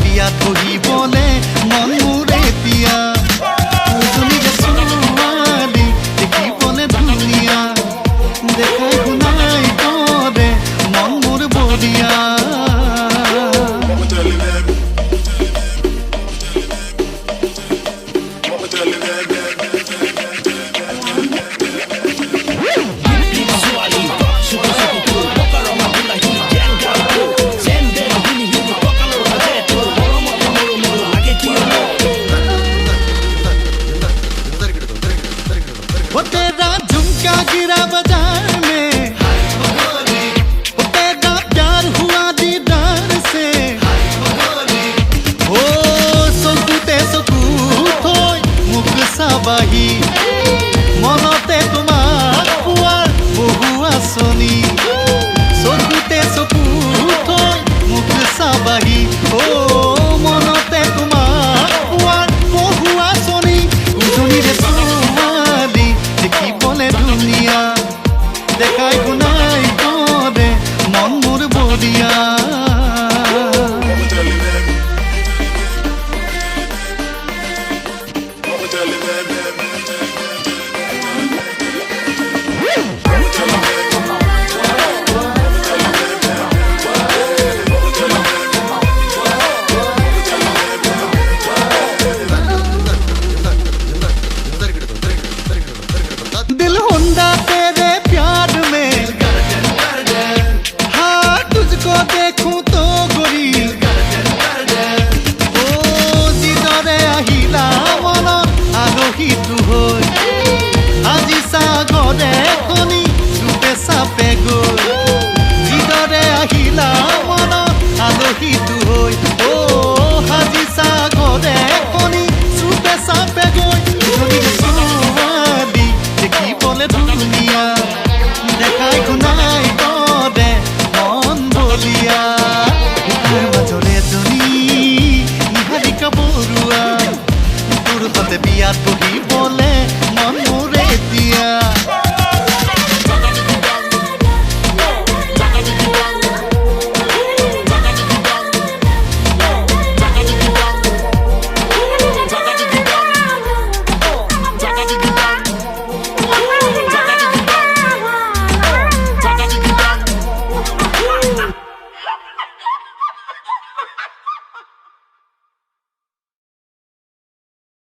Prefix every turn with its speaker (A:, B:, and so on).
A: বিয়াত বহিবলে মন মোৰে পিয়া ছোৱালী দেখিবলে ধুনীয়া দেখাই শুনাই কৰে মন মোৰ বলিয়া गिरा बाजार में तेरा प्यार हुआ दीदार से ओ सकुते सकुत मुख साबाही मनते तुम्हार पुआर बहु आसनी सकुते सकुत मुख साबाही ओ मनते तुम्हार पुआर बहु आसनी उजनी रे ছোৱালী দেখিবলে ধুনীয়া দেখাই শুনাই কৰে মন মোৰ বলিয়া दिल हुंदा तेरे प्यार में हाँ तुझको देखूं तो गोरी ओ जिदरे আহিला मन आरोही तू होय আজি सागर